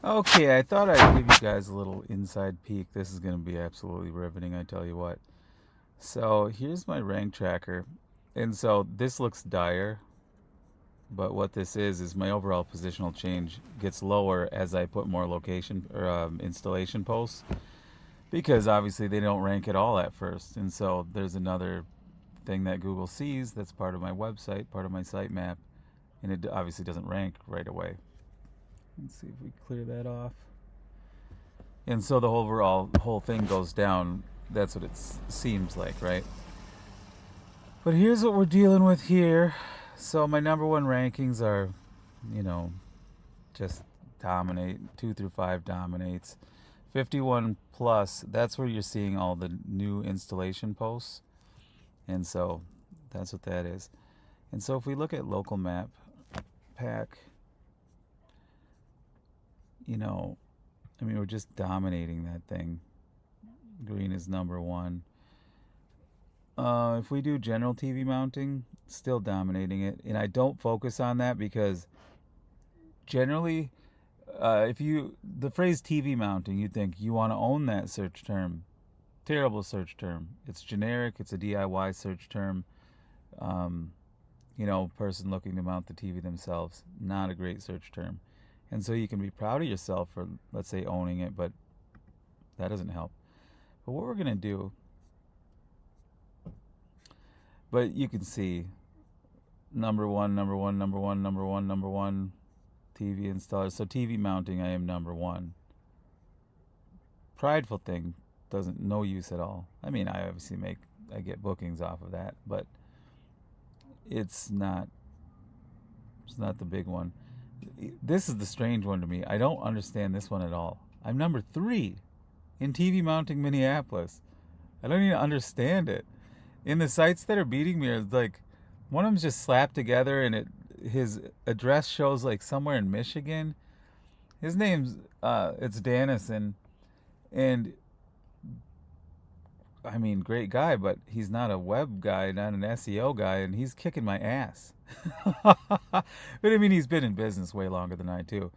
Okay, I thought I'd give you guys a little inside peek. This is going to be absolutely riveting, I tell you what. So here's my rank tracker. And so this looks dire, but what this is my overall positional change gets lower as I put more location or installation posts because obviously they don't rank at all at first. And so there's another thing that Google sees that's part of my website, part of my sitemap, and it obviously doesn't rank right away. Let's see if we clear that off. And so the whole thing goes down. That's what it seems like, right? But here's what we're dealing with here. So my number one rankings are, you know, just dominate. 2 through 5 dominates. 51 plus, that's where you're seeing all the new installation posts. And so that's what that is. And so if we look at local map pack, we're just dominating that thing. Green is number one. If we do general TV mounting, still dominating it. And I don't focus on that because generally, the phrase TV mounting, you think you want to own that search term. Terrible search term. It's generic. It's a DIY search term. Person looking to mount the TV themselves. Not a great search term. And so you can be proud of yourself for, let's say, owning it, but that doesn't help. But what we're going to do, but you can see number one, TV installer. So TV mounting, I am number one. Prideful thing, doesn't no use at all. I mean, I get bookings off of that, but it's not the big one. This is the strange one to me. I don't understand this one at all. I'm number 3 in TV mounting Minneapolis. I don't even understand it. In the sites that are beating me, it's like one of them's just slapped together, and his address shows like somewhere in Michigan. His name's it's Dannison, and I mean, great guy, but he's not a web guy, not an SEO guy, and he's kicking my ass. But I mean, he's been in business way longer than I too,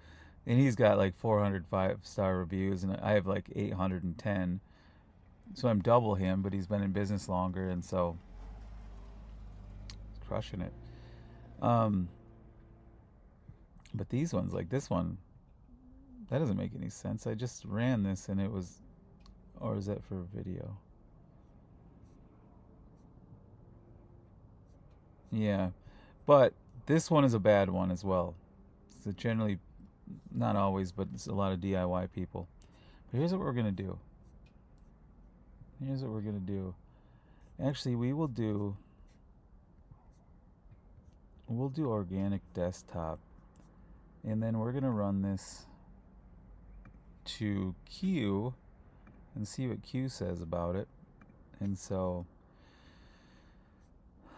and he's got like 400 5-star reviews, and I have like 810. So I'm double him, but he's been in business longer, and so he's crushing it. But these ones, like this one, that doesn't make any sense. I just ran this, and it was, or is that for video? Yeah, but this one is a bad one as well. It's generally, not always, but it's a lot of DIY people. But here's what we're gonna do. Actually, we'll do organic desktop, and then we're gonna run this to Q and see what Q says about it. And so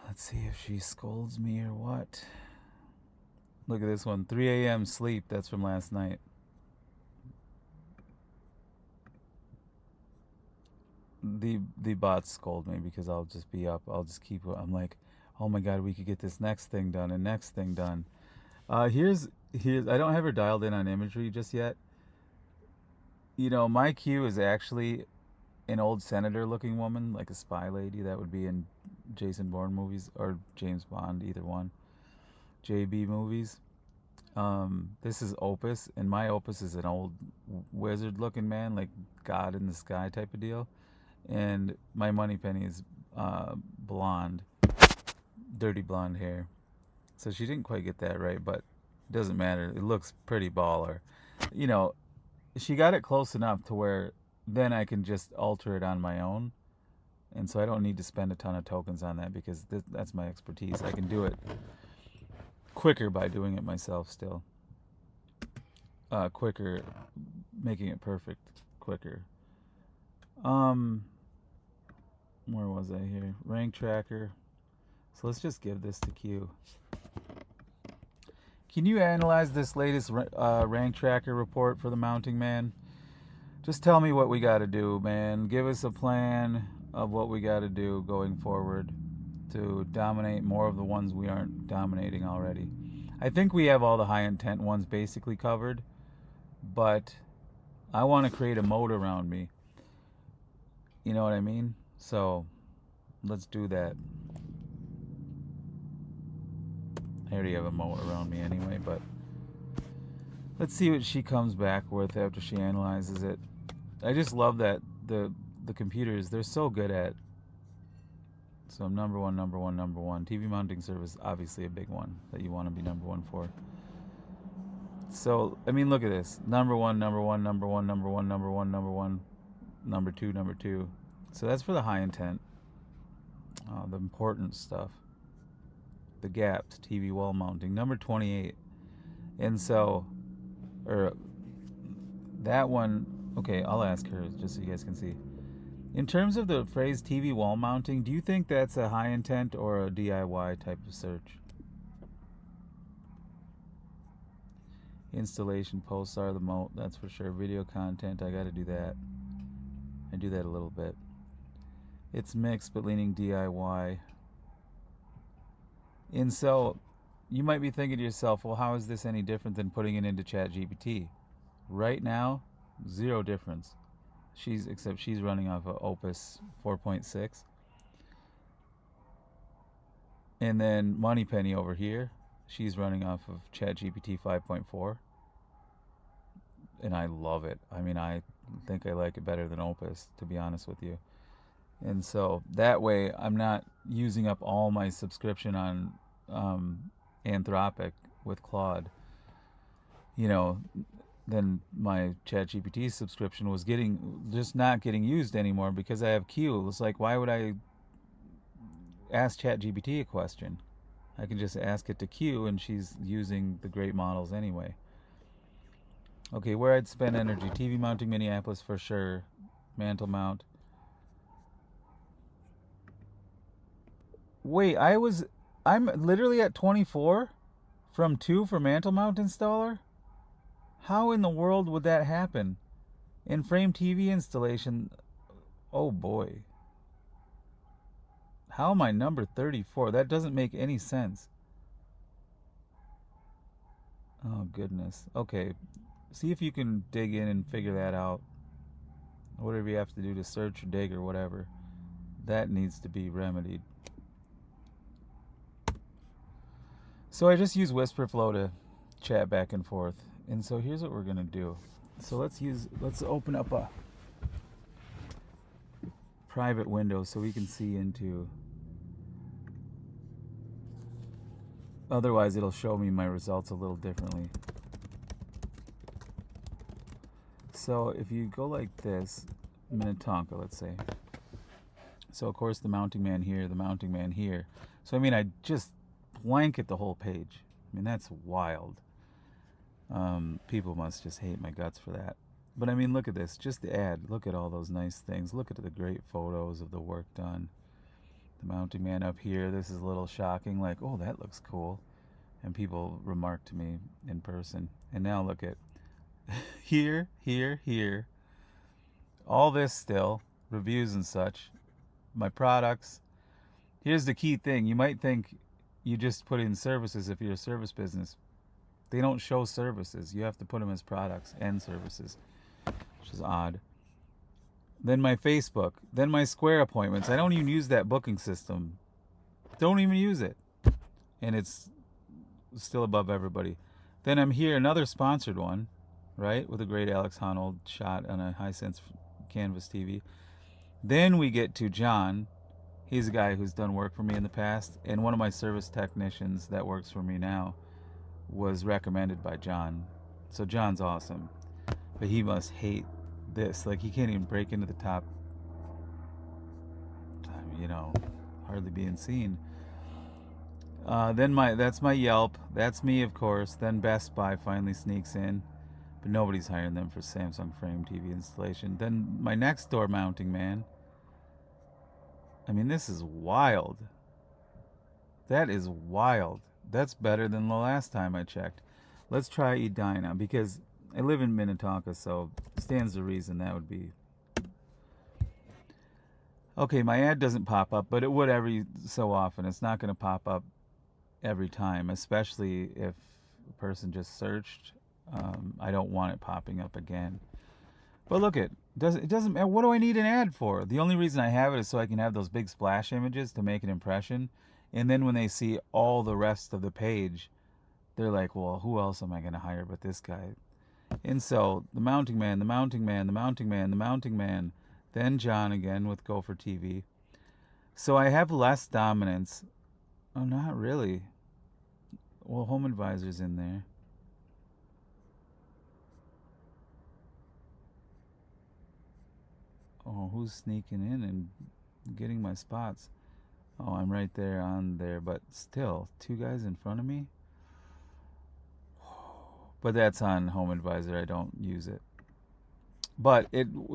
let's see if she scolds me or what. Look at this one, 3 a.m. sleep. That's from last night. The bots scold me because I'll just be up. I'll just keep. I'm like, oh my god, we could get this next thing done and next thing done. Here's. I don't have her dialed in on imagery just yet. My Q is actually an old senator-looking woman, like a spy lady that would be in Jason Bourne movies or James Bond, either one. JB movies. This is Opus, and my Opus is an old wizard-looking man, like God in the sky type of deal. And my Moneypenny is blonde, dirty blonde hair. So she didn't quite get that right, but it doesn't matter. It looks pretty baller. She got it close enough to where then I can just alter it on my own. And so I don't need to spend a ton of tokens on that because that's my expertise. I can do it quicker by doing it myself still. Quicker, making it perfect quicker. Where was I here? Rank tracker. So let's just give this to Q. Can you analyze this latest rank tracker report for the mounting man? Just tell me what we got to do, man. Give us a plan of what we got to do going forward to dominate more of the ones we aren't dominating already. I think we have all the high intent ones basically covered. but I want to create a moat around me. You know what I mean? So let's do that. I already have a moat around me anyway, but let's see what she comes back with after she analyzes it. I just love that the computers, they're so good at. So I'm number one, number one, number one. TV mounting service, obviously a big one that you want to be number one for. So, I mean, look at this. Number one, number one, number one, number one, number one, number one, number two, number two. So that's for the high intent, the important stuff. The gaps, TV wall mounting, number 28. And so, or that one, okay, I'll ask her just so you guys can see. In terms of the phrase TV wall mounting, do you think that's a high intent or a DIY type of search? Installation posts are the moat, that's for sure. Video content, I got to do that. I do that a little bit. It's mixed, but leaning DIY. And so, you might be thinking to yourself, well, how is this any different than putting it into ChatGPT? Right now, zero difference. Except she's running off of Opus 4.6. And then Moneypenny over here, she's running off of ChatGPT 5.4. And I love it. I mean, I think I like it better than Opus, to be honest with you. And so that way I'm not using up all my subscription on Anthropic with Claude. You know, then my ChatGPT subscription was just not getting used anymore because I have Q. It's like, why would I ask ChatGPT a question? I can just ask it to Q and she's using the great models anyway. Okay, where I'd spend energy. TV mounting Minneapolis for sure. Mantle mount. Wait, I'm literally at 24 from 2 for mantle mount installer? How in the world would that happen? In frame TV installation, oh boy. How am I number 34? That doesn't make any sense. Oh goodness. Okay, see if you can dig in and figure that out. Whatever you have to do to search or dig or whatever. That needs to be remedied. So I just use WhisperFlow to chat back and forth. And so here's what we're going to do. So let's open up a private window so we can see into. Otherwise it'll show me my results a little differently. So if you go like this, Minnetonka, let's say. So of course the mounting man here, the mounting man here. So I mean, I just blanket the whole page. I mean, that's wild. People must just hate my guts for that. But I mean, look at this. Just the ad. Look at all those nice things. Look at the great photos of the work done. The mounting man up here. This is a little shocking. Like, oh, that looks cool. And people remark to me in person. And now look at here, here, here. All this still. Reviews and such. My products. Here's the key thing. You might think you just put in services if you're a service business. They don't show services. You have to put them as products and services, which is odd. Then my Facebook. Then my Square appointments. I don't even use that booking system. Don't even use it. And it's still above everybody. Then I'm here, another sponsored one, right? With a great Alex Honnold shot on a Hisense Canvas TV. Then we get to John. He's a guy who's done work for me in the past. And one of my service technicians that works for me now was recommended by John. So John's awesome. But he must hate this. Like, he can't even break into the top, hardly being seen. Then that's my Yelp. That's me, of course. Then Best Buy finally sneaks in. But nobody's hiring them for Samsung Frame TV installation. Then my next door mounting man. I mean, this is wild. That is wild. That's better than the last time I checked. Let's try Edina, because I live in Minnetonka, so stands to reason that would be. Okay, my ad doesn't pop up, but it would every so often. It's not going to pop up every time, especially if a person just searched I don't want it popping up again. But look, it doesn't matter. What do I need an ad for? The only reason I have it is so I can have those big splash images to make an impression. And then when they see all the rest of the page, they're like, well, who else am I going to hire but this guy? And so the mounting man, the mounting man, the mounting man, the mounting man, then John again with Go for TV. So I have less dominance. Oh, not really. Well, Home Advisor's in there. Oh, who's sneaking in and getting my spots? Oh, I'm right there on there, but still, 2 guys in front of me? But that's on Home Advisor. I don't use it. But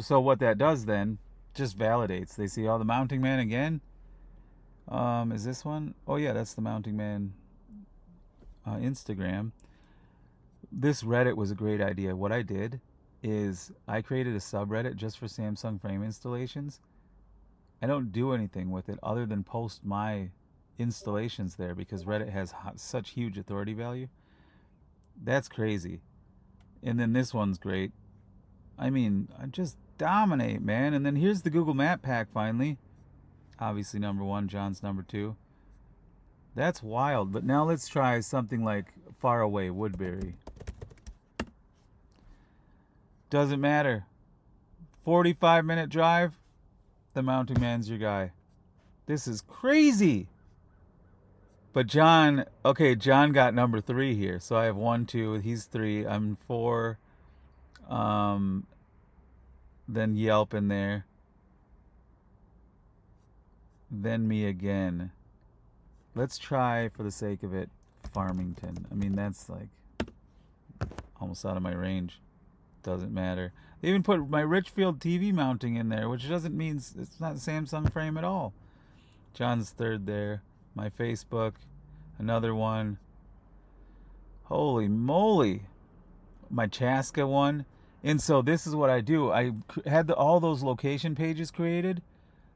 so what that does then, just validates. They see, oh, the mounting man again? Is this one? Oh yeah, that's the mounting man Instagram. This Reddit was a great idea. What I did is I created a subreddit just for Samsung frame installations. I don't do anything with it other than post my installations there because Reddit has such huge authority value. That's crazy. And then this one's great. I mean, I just dominate, man. And then here's the Google Map Pack finally. Obviously number 1, John's number 2. That's wild. But now let's try something like far away, Woodbury. Doesn't matter. 45-minute drive, the mounting man's your guy. This is crazy. But John got number 3 here. So I have 1, 2, he's 3, I'm 4. Then Yelp in there. Then me again. Let's try, for the sake of it, Farmington. I mean, that's like almost out of my range. Doesn't matter. They even put my Richfield TV mounting in there, which doesn't mean it's not Samsung frame at all. John's 3rd there. My Facebook, another one. Holy moly. My Chaska one. And so this is what I do. I had all those location pages created.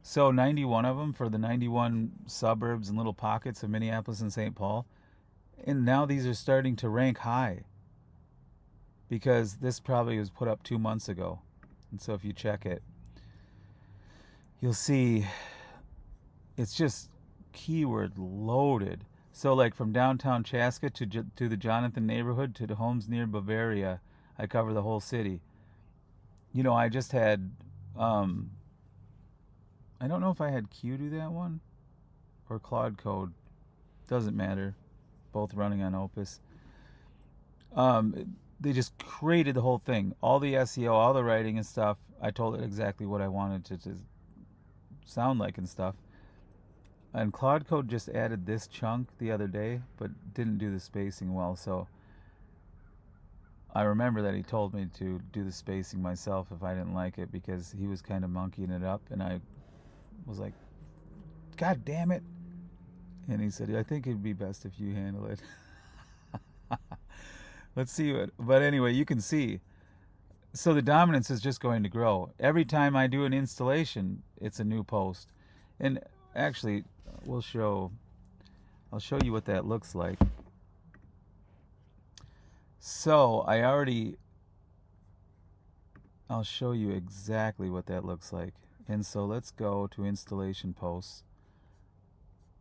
So 91 of them for the 91 suburbs and little pockets of Minneapolis and St. Paul. And now these are starting to rank high. Because this probably was put up 2 months ago. And so if you check it, you'll see it's just keyword loaded. So like from downtown Chaska to the Jonathan neighborhood to the homes near Bavaria, I cover the whole city. You know, I just had, I don't know if I had Q do that one or Claude Code. Doesn't matter. Both running on Opus. They just created the whole thing. All the SEO, all the writing and stuff. I told it exactly what I wanted it to sound like and stuff. And Claude Code just added this chunk the other day, but didn't do the spacing well. So I remember that he told me to do the spacing myself if I didn't like it because he was kind of monkeying it up. And I was like, God damn it. And he said, I think it'd be best if you handle it. Let's see what, but anyway, you can see. So the dominance is just going to grow. Every time I do an installation, it's a new post. And actually, I'll show you what that looks like. So I'll show you exactly what that looks like. And so let's go to installation posts.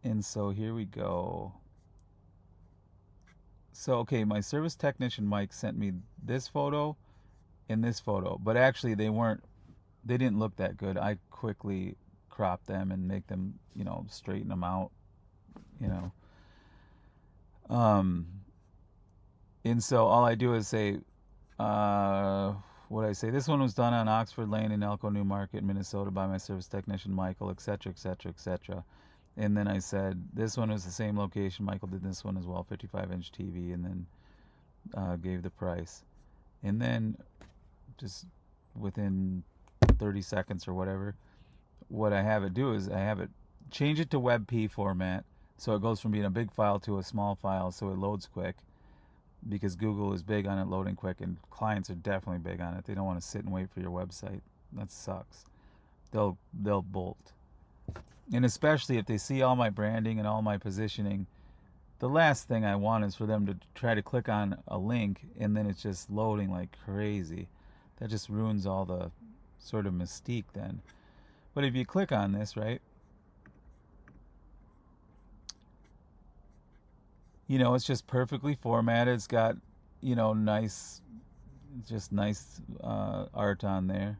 And so here we go. So, okay, my service technician Mike sent me this photo and this photo, but actually they didn't look that good. I quickly crop them and make them, straighten them out, and so all I do is say, what I say, this one was done on Oxford Lane in Elko New Market, Minnesota by my service technician Michael, etc., etc., etc. And then I said, this one was the same location. Michael did this one as well, 55-inch TV, and then gave the price. And then just within 30 seconds or whatever, what I have it do is I have it change it to WebP format. So it goes from being a big file to a small file so it loads quick. Because Google is big on it loading quick, and clients are definitely big on it. They don't want to sit and wait for your website. That sucks. They'll bolt. And especially if they see all my branding and all my positioning, the last thing I want is for them to try to click on a link and then it's just loading like crazy. That just ruins all the sort of mystique then. But if you click on this, right, you know, it's just perfectly formatted. It's got, you know, nice, just nice art on there.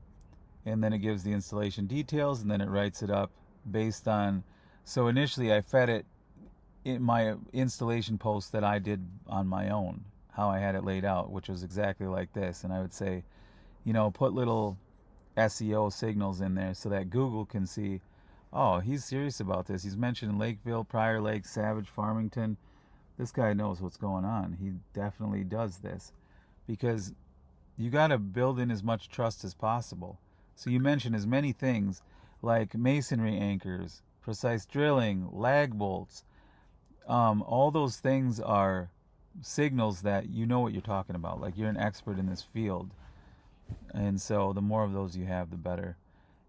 And then it gives the installation details, and then it writes it up based on. So initially I fed it in my installation post that I did on my own, how I had it laid out, which was exactly like this. And I would say, you know, put little SEO signals in there so that Google can see, oh, he's serious about this. He's mentioned Lakeville, Prior Lake, Savage, Farmington. This guy knows what's going on. He definitely does this, because you got to build in as much trust as possible. So you mention as many things like masonry anchors, precise drilling, lag bolts. All those things are signals that you know what you're talking about. Like you're an expert in this field. And so the more of those you have, the better.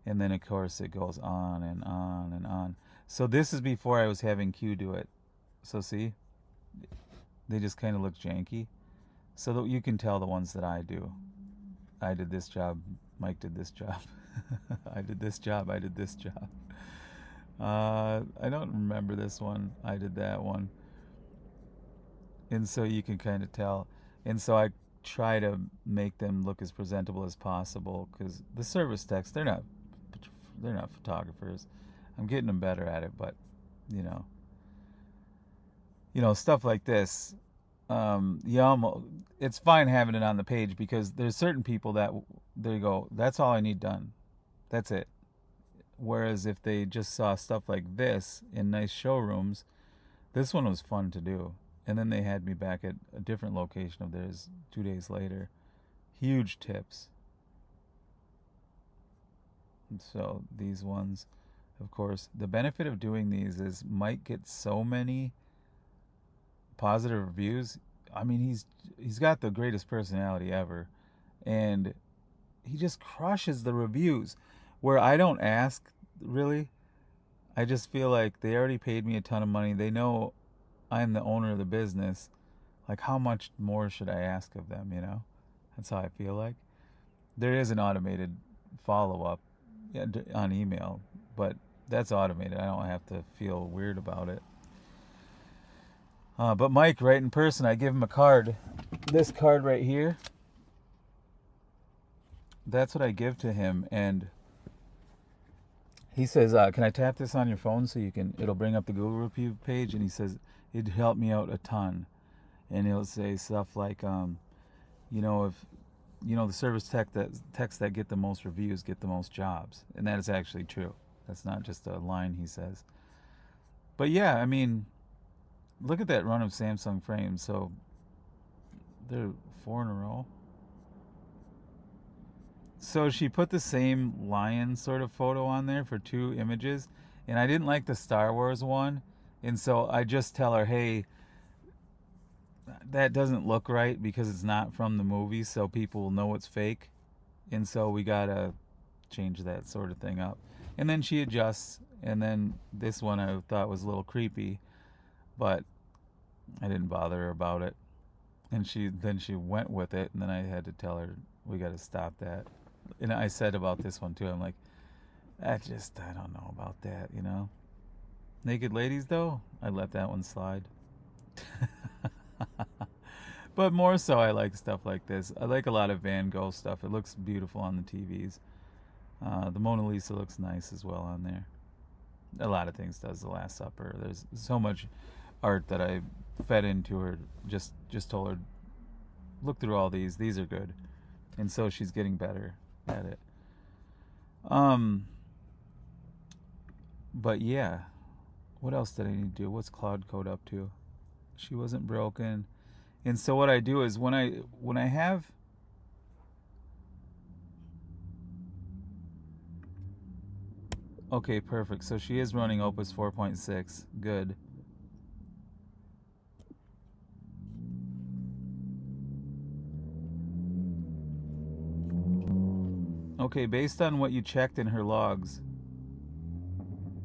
And then, of course, it goes on and on and on. So this is before I was having Q do it. So see, they just kind of look janky. So that you can tell the ones that I do. I did this job. Mike did this job. I did this job. I did this job. I don't remember this one. I did that one. And so you can kind of tell. And so I try to make them look as presentable as possible, because the service techs, they're not photographers. I'm getting them better at it, but you know stuff like this. It's fine having it on the page, because there's certain people that they go, that's all I need done, that's it. Whereas if they just saw stuff like this in nice showrooms, this one was fun to do. And then they had me back at a different location of theirs 2 days later. Huge tips. So these ones, of course, the benefit of doing these is Mike gets so many positive reviews. I mean, he's got the greatest personality ever, and he just crushes the reviews. Where I don't ask, really, I just feel like they already paid me a ton of money. They know I'm the owner of the business. Like, how much more should I ask of them? You know, that's how I feel like. There is an automated follow-up on email, but that's automated. I don't have to feel weird about it. But Mike, right in person, I give him a card. This card right here, that's what I give to him. And he says, can I tap this on your phone so it'll bring up the Google review page? And he says, it'd help me out a ton. And he'll say stuff like, if, the service techs that get the most reviews get the most jobs. And that is actually true. That's not just a line he says. But yeah, I mean, look at that run of Samsung frames. So they're 4 in a row. So she put the same lion sort of photo on there for 2 images. And I didn't like the Star Wars one. And so I just tell her, hey, that doesn't look right, because it's not from the movie, so people will know it's fake. And so we gotta change that sort of thing up. And then she adjusts. And then this one I thought was a little creepy, but I didn't bother her about it. And she went with it, and then I had to tell her, we gotta stop that. And I said about this one too, I'm like, I don't know about that, Naked ladies, though, I let that one slide. But more so, I like stuff like this. I like a lot of Van Gogh stuff. It looks beautiful on the TVs. The Mona Lisa looks nice as well on there. A lot of things does. The Last Supper. There's so much art that I fed into her. Just told her, look through all these. These are good. And so she's getting better at it. But yeah. What else did I need to do? What's Cloud Code up to? She wasn't broken. And so what I do is when I have okay, perfect. So she is running Opus 4.6. Good. Okay, based on what you checked in her logs,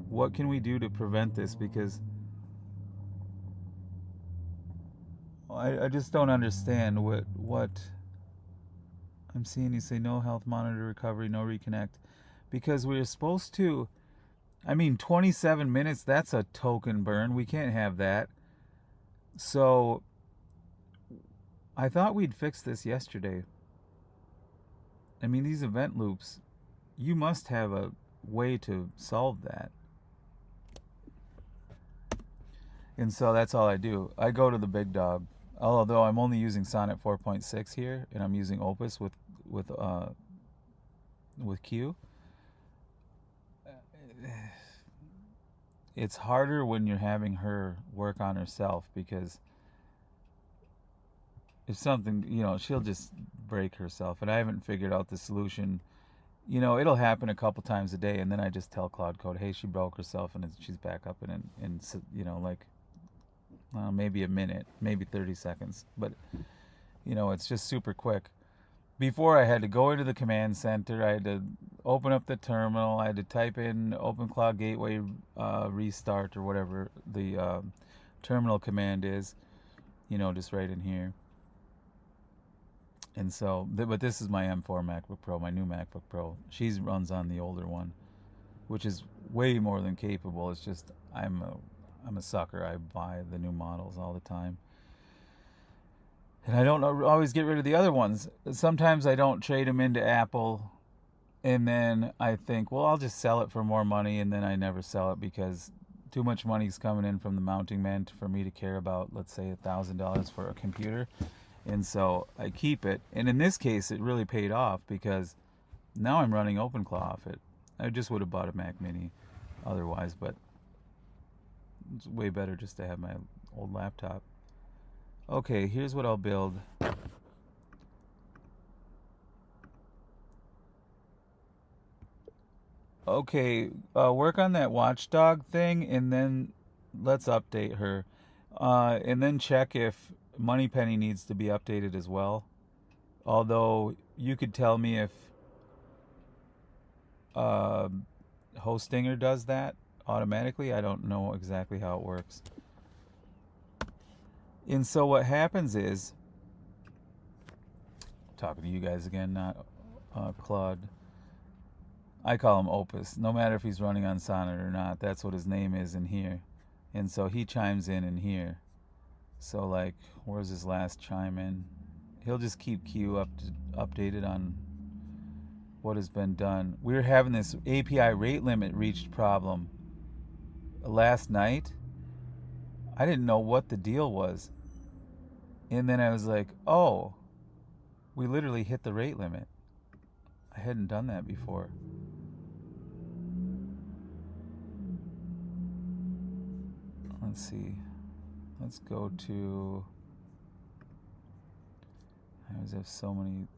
what can we do to prevent this? Because I just don't understand what I'm seeing. You say no health monitor recovery, no reconnect, because we're supposed to. I mean, 27 minutes. That's a token burn. We can't have that. So I thought we'd fix this yesterday. I mean, these event loops. You must have a way to solve that. And so that's all I do. I go to the big dog. Although I'm only using Sonnet 4.6 here, and I'm using Opus with Q. It's harder when you're having her work on herself, because if something, she'll just break herself, and I haven't figured out the solution. It'll happen a couple times a day, and then I just tell Cloud Code, hey, she broke herself, and she's back up in like maybe a minute, maybe 30 seconds. But, it's just super quick. Before, I had to go into the command center. I had to open up the terminal. I had to type in OpenClaw gateway restart, or whatever the terminal command is, just right in here. And so, but this is my M4 MacBook Pro, my new MacBook Pro. She runs on the older one, which is way more than capable. It's just I'm a sucker. I buy the new models all the time. And I don't always get rid of the other ones. Sometimes I don't trade them into Apple, and then I think, well, I'll just sell it for more money, and then I never sell it because too much money's coming in from the mounting man for me to care about, let's say, $1,000 for a computer. And so I keep it. And in this case, it really paid off, because now I'm running OpenClaw off it. I just would have bought a Mac Mini otherwise, but it's way better just to have my old laptop. Okay, here's what I'll build. Okay, work on that watchdog thing, and then let's update her. And then check if Moneypenny needs to be updated as well. Although you could tell me if Hostinger does that automatically. I don't know exactly how it works. And so what happens is, talking to you guys again, not Claude. I call him Opus. No matter if he's running on Sonnet or not, that's what his name is in here. And so he chimes in here. So like, where's his last chime in? He'll just keep Q updated on what has been done. We were having this API rate limit reached problem last night. I didn't know what the deal was. And then I was like, oh, we literally hit the rate limit. I hadn't done that before. Let's see. Let's go to... I always have so many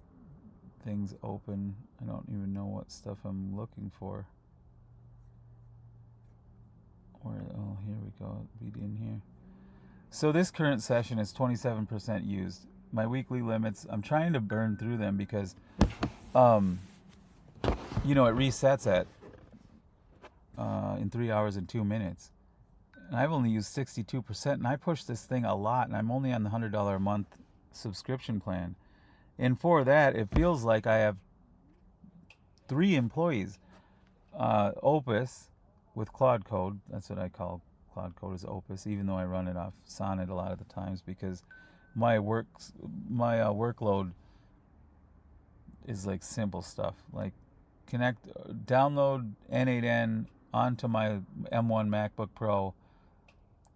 things open. I don't even know what stuff I'm looking for. Oh, here we go. Be in here. So this current session is 27% used. My weekly limits, I'm trying to burn through them because, it resets at in 3 hours and 2 minutes. And I've only used 62%, and I push this thing a lot, and I'm only on the $100 a month subscription plan. And for that, it feels like I have 3 employees. Opus with Cloud Code, that's what I call Cloud Code, is Opus, even though I run it off Sonnet a lot of the times, because my workload is like simple stuff, like download N8N onto my M1 MacBook Pro,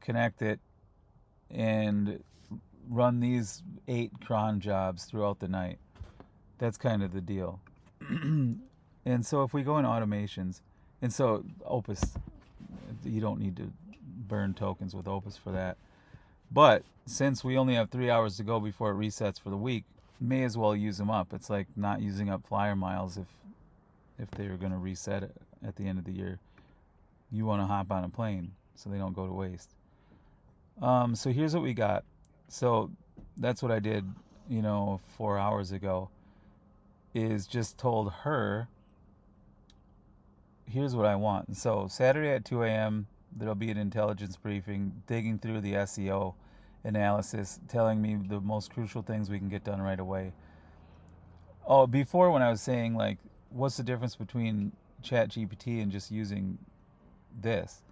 connect it, and run these 8 cron jobs throughout the night. That's kind of the deal. And so if we go in automations, and so Opus, you don't need to burn tokens with Opus for that. But since we only have 3 hours to go before it resets for the week, may as well use them up. It's like not using up flyer miles if they're going to reset it at the end of the year. You want to hop on a plane so they don't go to waste. So here's what we got. So that's what I did, 4 hours ago, is just told her, here's what I want. So Saturday at 2 a.m., there'll be an intelligence briefing, digging through the SEO analysis, telling me the most crucial things we can get done right away. Oh, before when I was saying like, what's the difference between ChatGPT and just using this?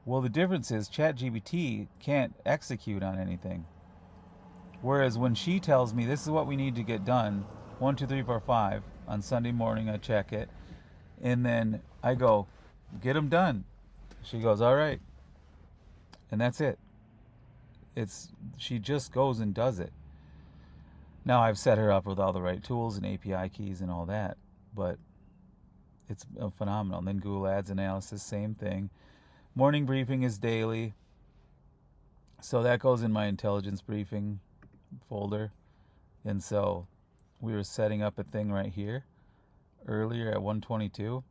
Well, the difference is ChatGPT can't execute on anything. Whereas when she tells me this is what we need to get done, 1, 2, 3, 4, 5, on Sunday morning I check it, and then I go, get them done. She goes, all right. And that's it. She just goes and does it. Now I've set her up with all the right tools and API keys and all that, but it's phenomenal. And then Google Ads analysis, same thing. Morning briefing is daily, so that goes in my intelligence briefing folder. And so we were setting up a thing right here earlier at 1:22.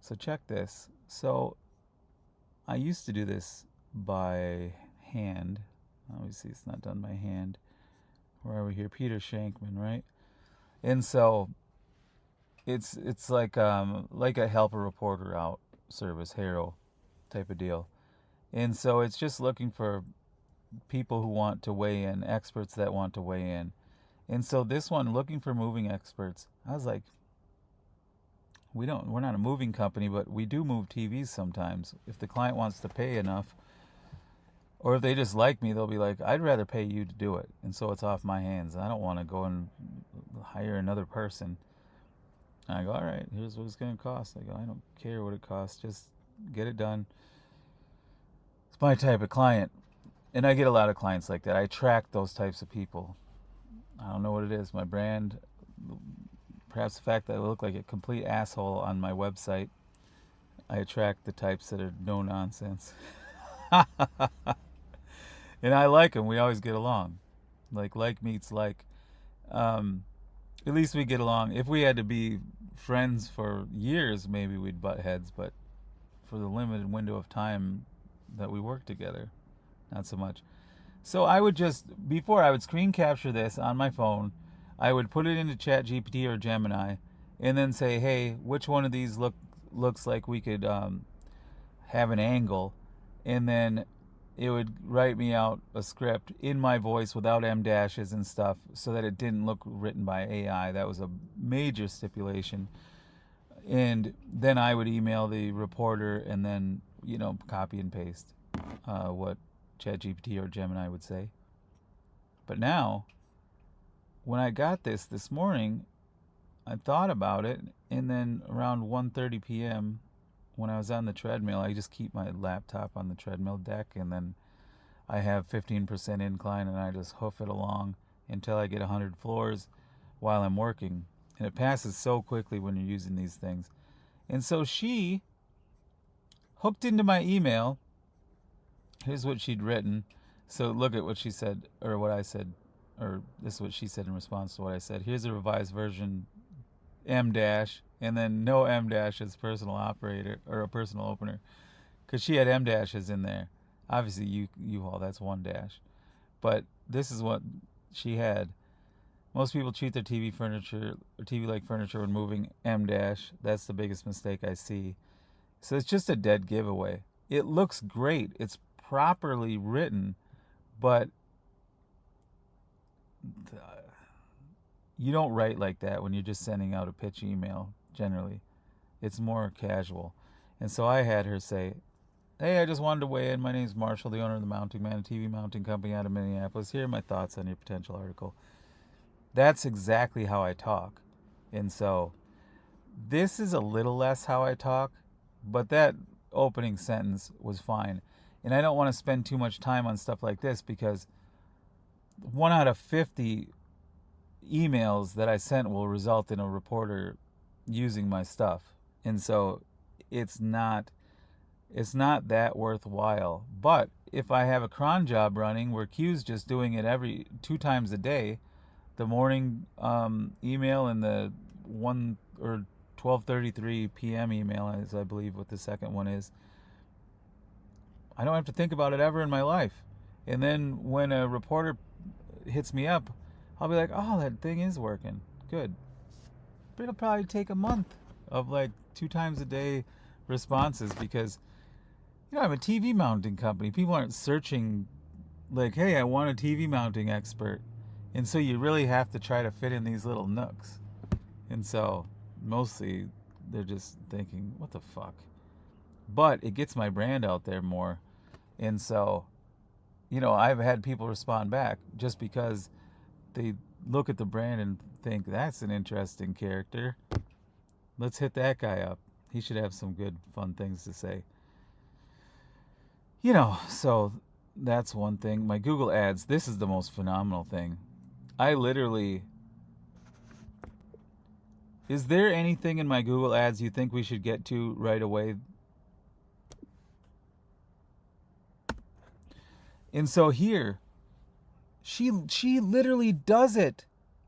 So check this. So I used to do this by hand. Obviously it's not done by hand. Where are we here? Peter Shankman, right? And so it's like a help a reporter out service, HARO type of deal. And so it's just looking for people who want to weigh in, experts that want to weigh in. And so this one, looking for moving experts, I was like, we're not a moving company, but we do move TVs sometimes. If the client wants to pay enough, or if they just like me, they'll be like, I'd rather pay you to do it. And so it's off my hands. I don't want to go and hire another person. And I go, all right, here's what it's going to cost. I go, I don't care what it costs. Just get it done. It's my type of client. And I get a lot of clients like that. I attract those types of people. I don't know what it is. My brand, perhaps the fact that I look like a complete asshole on my website, I attract the types that are no nonsense. And I like them. We always get along. Like meets like. At least we get along. If we had to be friends for years, maybe we'd butt heads. But for the limited window of time that we work together, not so much. So I would before I would screen capture this on my phone, I would put it into ChatGPT or Gemini, and then say, hey, which one of these looks like we could have an angle, and then it would write me out a script in my voice without M dashes and stuff, so that it didn't look written by AI. That was a major stipulation. And then I would email the reporter and then, copy and paste what ChatGPT or Gemini would say. But now, when I got this morning, I thought about it, and then around 1:30 p.m., when I was on the treadmill, I just keep my laptop on the treadmill deck, and then I have 15% incline, and I just hoof it along until I get 100 floors while I'm working. And it passes so quickly when you're using these things. And so she hooked into my email. Here's what she'd written. So look at what she said, or what I said, or this is what she said in response to what I said. Here's a revised version, M dash, and then no M dashes, personal operator, or a personal opener, because she had M dashes in there. Obviously, U-Haul, that's one dash. But this is what she had. Most people treat their TV furniture or TV-like furniture when moving M dash. That's the biggest mistake I see. So it's just a dead giveaway. It looks great. It's properly written, but you don't write like that when you're just sending out a pitch email, generally. It's more casual. And so I had her say, hey, I just wanted to weigh in. My name's Marshall, the owner of the Mounting Man, a TV mounting company out of Minneapolis. Here are my thoughts on your potential article. That's exactly how I talk. And so this is a little less how I talk, but that opening sentence was fine. And I don't want to spend too much time on stuff like this, because 1 out of 50 emails that I sent will result in a reporter using my stuff. And so it's not that worthwhile. But if I have a cron job running where Q's just doing it 2 times a day, the morning email and the 1 or 12:33 p.m. email, as I believe what the second one is, I don't have to think about it ever in my life. And then when a reporter hits me up, I'll be like, oh, that thing is working. Good. But it'll probably take a month of 2 times a day responses, because I'm a TV mounting company. People aren't searching like, hey, I want a TV mounting expert. And so you really have to try to fit in these little nooks. And so mostly they're just thinking, what the fuck? But it gets my brand out there more. And so, I've had people respond back just because they look at the brand and think, that's an interesting character. Let's hit that guy up. He should have some good, fun things to say. So that's one thing. My Google Ads, this is the most phenomenal thing. I literally... Is there anything in my Google Ads you think we should get to right away? And so here, she literally does it.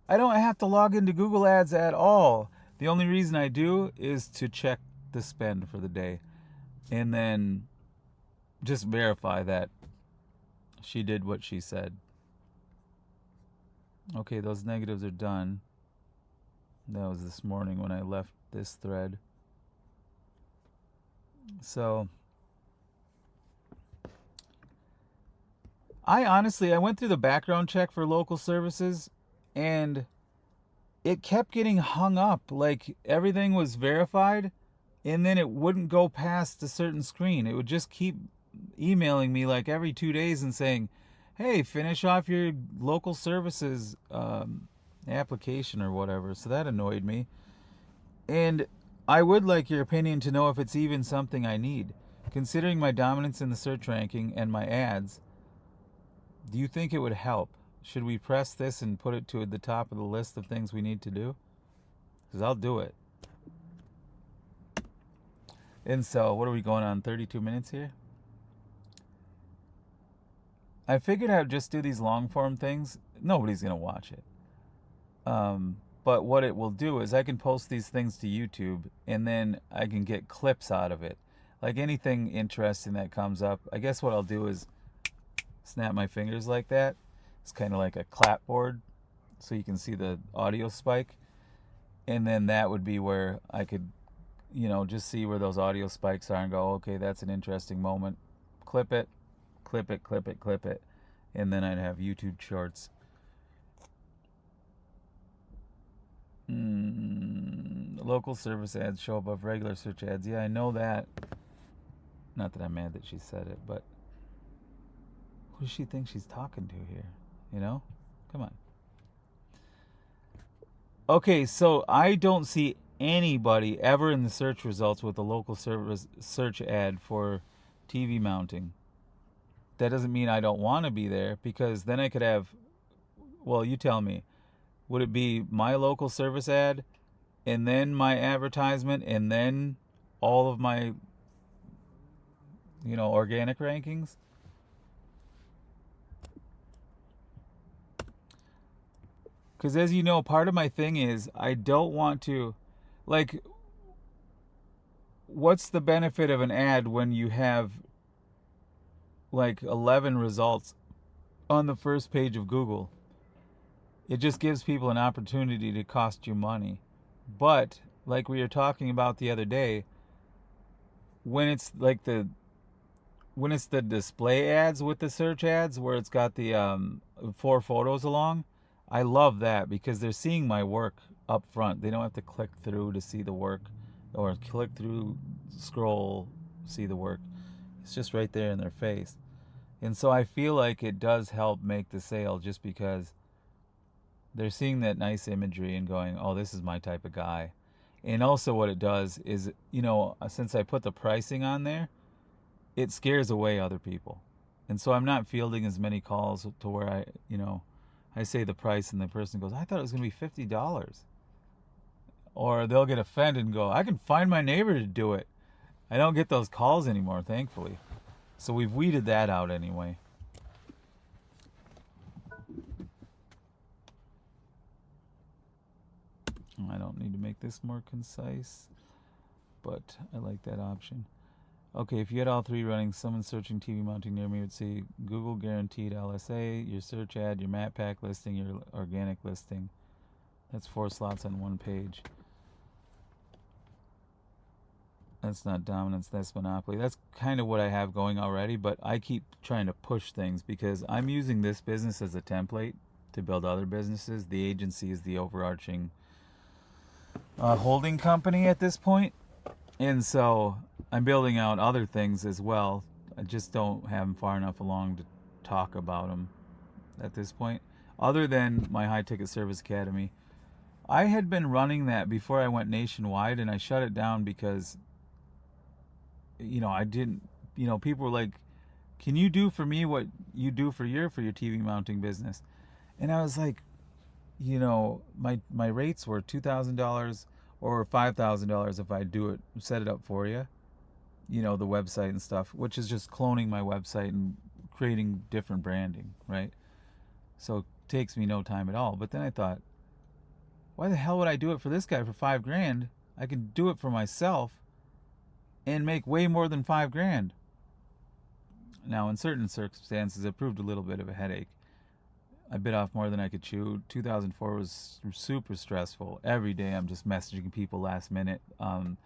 I don't have to log into Google Ads at all. The only reason I do is to check the spend for the day. And then just verify that she did what she said. Okay, those negatives are done. That was this morning when I left this thread. So I went through the background check for local services, and it kept getting hung up. Like, everything was verified, and then it wouldn't go past a certain screen. It would just keep emailing me like every 2 days and saying, hey, finish off your local services application or whatever. So that annoyed me. And I would like your opinion to know if it's even something I need. Considering my dominance in the search ranking and my ads, do you think it would help? Should we press this and put it to the top of the list of things we need to do? Because I'll do it. And so, what are we going on, 32 minutes here? I figured I would just do these long form things. Nobody's going to watch it. But what it will do is I can post these things to YouTube, and then I can get clips out of it. Like anything interesting that comes up, I guess what I'll do is snap my fingers like that. It's kind of like a clapboard, so you can see the audio spike. And then that would be where I could, just see where those audio spikes are and go, okay, that's an interesting moment. Clip it, clip it, clip it, clip it. And then I'd have YouTube shorts. Local service ads show above regular search ads. Yeah, I know that. Not that I'm mad that she said it, but who does she think she's talking to here? Come on. Okay, so I don't see anybody ever in the search results with a local service search ad for TV mounting. That doesn't mean I don't want to be there, because then I could have, well, you tell me, would it be my local service ad and then my advertisement and then all of my, organic rankings? Because as you know, part of my thing is I don't want to, like, what's the benefit of an ad when you have like 11 results on the first page of Google? It just gives people an opportunity to cost you money. But like we were talking about the other day, when it's the display ads with the search ads where it's got the 4 photos along, I love that because they're seeing my work up front. They don't have to click through to see the work, or click through, scroll, see the work. It's just right there in their face. And so I feel like it does help make the sale, just because they're seeing that nice imagery and going, oh, this is my type of guy. And also what it does is, since I put the pricing on there, it scares away other people. And so I'm not fielding as many calls to where I say the price and the person goes, I thought it was going to be $50. Or they'll get offended and go, I can find my neighbor to do it. I don't get those calls anymore, thankfully. So we've weeded that out anyway. I don't need to make this more concise, but I like that option. Okay, if you had all 3 running, someone searching TV mounting near me would see Google guaranteed LSA, your search ad, your map pack listing, your organic listing. That's 4 slots on one page. That's not dominance, that's monopoly. That's kind of what I have going already, but I keep trying to push things because I'm using this business as a template to build other businesses. The agency is the overarching holding company at this point, and so I'm building out other things as well. I just don't have them far enough along to talk about them at this point. Other than my high ticket service academy, I had been running that before I went nationwide, and I shut it down because I didn't. People were like, "Can you do for me what you do for your TV mounting business?" And I was like, my rates were $2,000 or $5,000 if I do it, set it up for you. The website and stuff, which is just cloning my website and creating different branding, right? So it takes me no time at all. But then I thought, why the hell would I do it for this guy for $5,000? I can do it for myself and make way more than $5,000. Now, in certain circumstances, it proved a little bit of a headache. I bit off more than I could chew. 2004 was super stressful. Every day I'm just messaging people last minute. I'd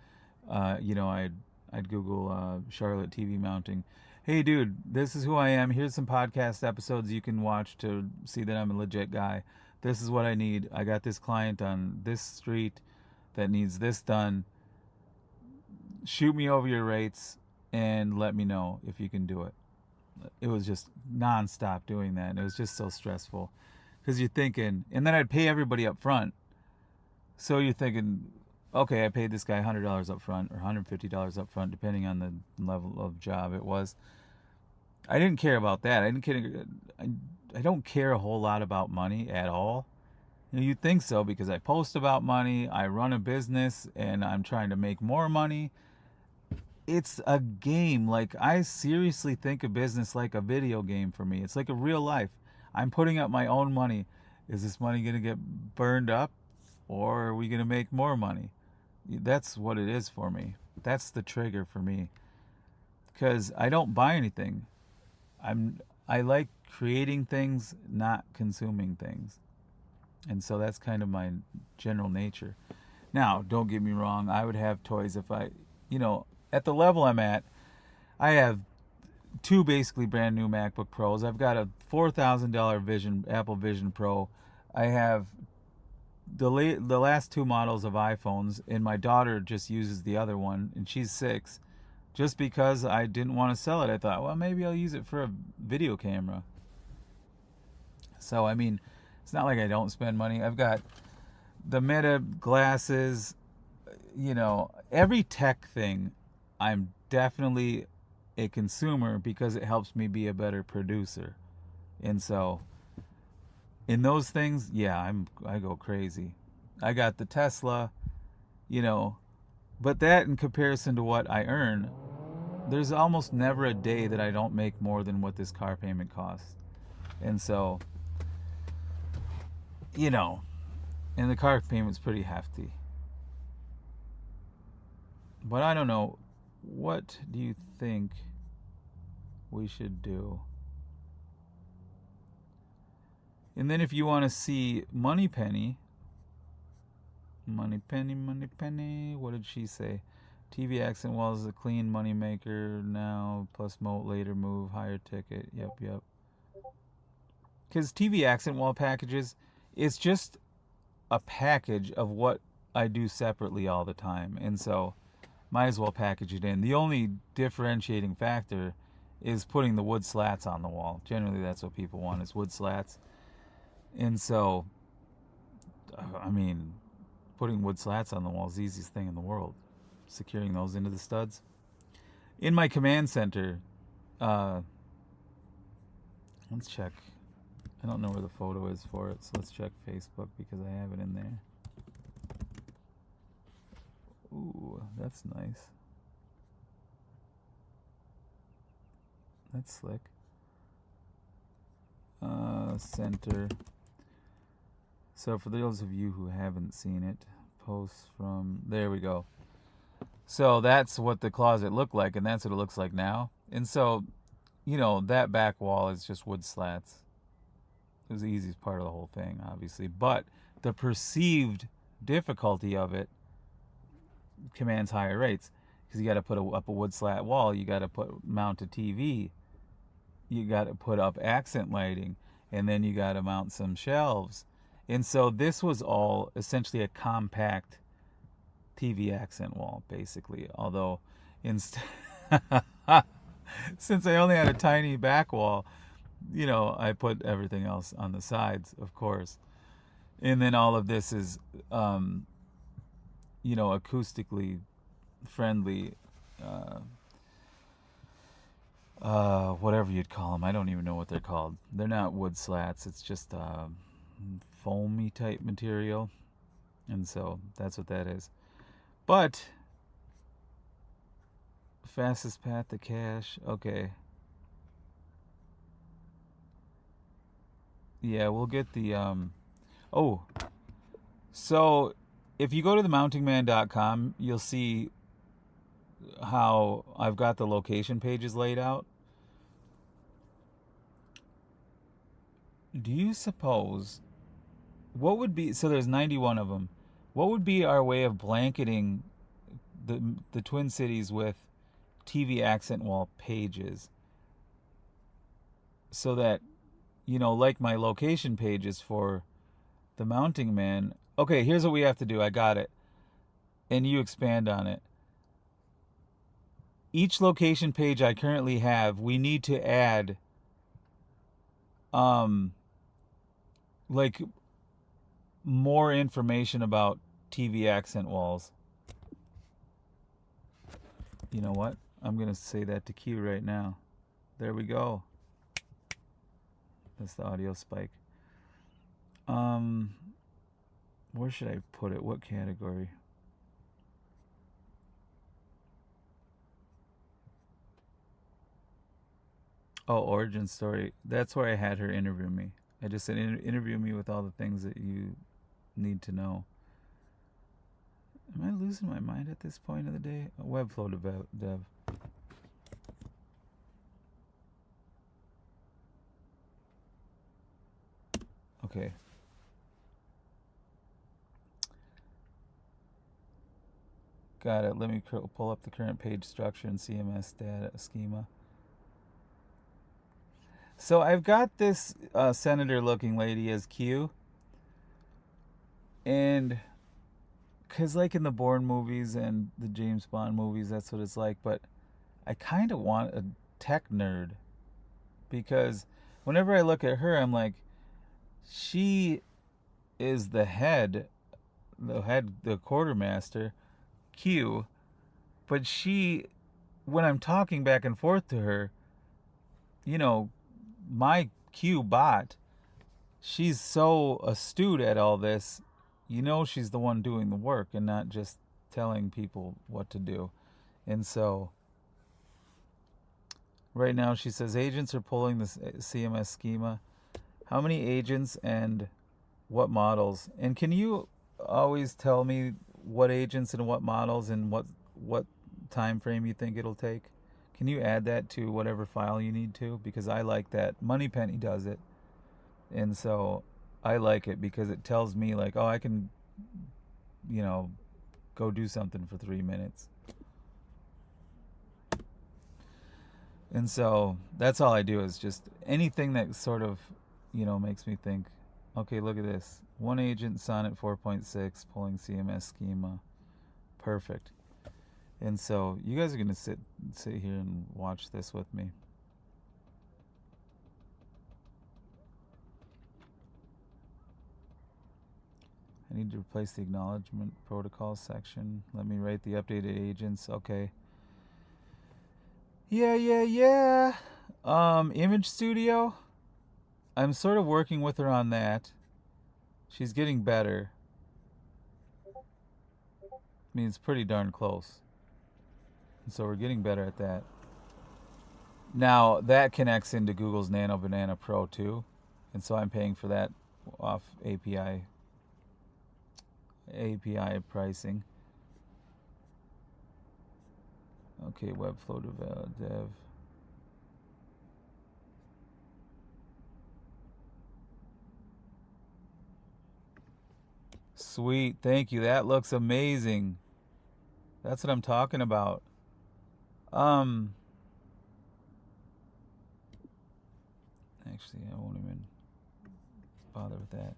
Google Charlotte TV mounting. Hey, dude, this is who I am. Here's some podcast episodes you can watch to see that I'm a legit guy. This is what I need. I got this client on this street that needs this done. Shoot me over your rates and let me know if you can do it. It was just nonstop doing that, and it was just so stressful because you're thinking, and then I'd pay everybody up front. So you're thinking, okay, I paid this guy $100 up front or $150 up front, depending on the level of job it was. I didn't care about that. I don't care a whole lot about money at all. You'd think so because I post about money, I run a business, and I'm trying to make more money. It's a game. Like, I seriously think of business like a video game for me. It's like a real life. I'm putting up my own money. Is this money going to get burned up, or are we going to make more money? That's what it is for me. That's the trigger for me. Because I don't buy anything. I like creating things, not consuming things. And so that's kind of my general nature. Now, don't get me wrong. I would have toys if I, at the level I'm at, I have two basically brand new MacBook Pros. I've got a $4,000 Apple Vision Pro. I have the last two models of iPhones, and my daughter just uses the other one, and she's 6. Just because I didn't want to sell it, I thought, well, maybe I'll use it for a video camera. So, I mean, it's not like I don't spend money. I've got the Meta glasses, every tech thing. I'm definitely a consumer because it helps me be a better producer. And so, in those things, yeah, I go crazy. I got the Tesla, but that in comparison to what I earn, there's almost never a day that I don't make more than what this car payment costs. And so, and the car payment's pretty hefty. But I don't know. What do you think we should do? And then if you want to see Moneypenny, what did she say? TV accent wall is a clean money maker now, plus moat later move, higher ticket. Yep. Because TV accent wall packages, it's just a package of what I do separately all the time. And so, might as well package it in. The only differentiating factor is putting the wood slats on the wall. Generally, that's what people want, is wood slats. And so, I mean, putting wood slats on the wall is the easiest thing in the world. Securing those into the studs. In my command center, let's check. I don't know where the photo is for it, so let's check Facebook because I have it in there. Ooh, that's nice. That's slick. Center. So for those of you who haven't seen it, posts from, there we go. So that's what the closet looked like, and that's what it looks like now. And so, that back wall is just wood slats. It was the easiest part of the whole thing, obviously. But the perceived difficulty of it commands higher rates. because you got to put up a wood slat wall, you got to mount a TV, you got to put up accent lighting, and then you got to mount some shelves. And so this was all essentially a compact TV accent wall, basically. Although, instead, since I only had a tiny back wall, I put everything else on the sides, of course. And then all of this is, acoustically friendly, whatever you'd call them. I don't even know what they're called. They're not wood slats. It's just foamy type material. And so that's what that is. But fastest path to cash. Okay. Yeah, we'll get the oh. So if you go to themountingman.com, you'll see how I've got the location pages laid out. Do you suppose what would be, so there's 91 of them. What would be our way of blanketing the Twin Cities with TV accent wall pages so that, like my location pages for the Mounting Man. Okay, here's what we have to do. I got it. And you expand on it. Each location page I currently have, we need to add like more information about TV accent walls. You know what? I'm going to say that to Q right now. There we go. That's the audio spike. Where should I put it? What category? Oh, origin story. That's where I had her interview me. I just said, interview me with all the things that you need to know. Am I losing my mind at this point of the day? Webflow dev. Okay. Got it. Let me pull up the current page structure and CMS data schema. So I've got this senator-looking lady as Q. And because like in the Bourne movies and the James Bond movies, that's what it's like. But I kind of want a tech nerd. Because whenever I look at her, I'm like, she is the quartermaster, Q. But she, when I'm talking back and forth to her, my Q bot, she's so astute at all this, she's the one doing the work and not just telling people what to do. And so right now she says agents are pulling the CMS schema. How many agents and what models? And can you always tell me what agents and what models and what time frame you think it'll take? Can you add that to whatever file you need to? Because I like that. Moneypenny does it. And so I like it because it tells me like, oh, I can, go do something for 3 minutes. And so that's all I do is just anything that sort of, makes me think, okay, look at this. One agent, Sonnet 4.6, pulling CMS schema. Perfect. And so you guys are going to sit here and watch this with me. I need to replace the acknowledgement protocol section. Let me write the updated agents. Okay. Yeah. Image Studio. I'm sort of working with her on that. She's getting better. I mean, it's pretty darn close. So we're getting better at that. Now, that connects into Google's Nano Banana Pro too. And so I'm paying for that off API pricing. Okay, Webflow dev. Sweet, thank you. That looks amazing. That's what I'm talking about. Um, actually, I won't even bother with that.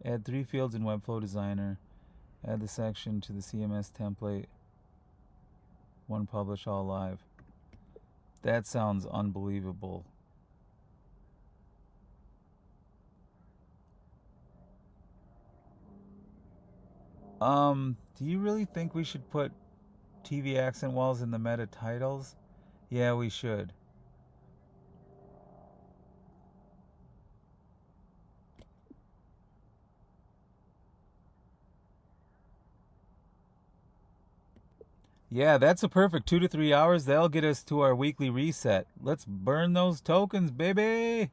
Add 3 fields in Webflow Designer. Add the section to the CMS template. 1 publish all live. That sounds unbelievable. Do you really think we should put TV accent walls in the meta titles? Yeah, we should. Yeah, that's a perfect 2 to 3 hours. That'll get us to our weekly reset. Let's burn those tokens, baby.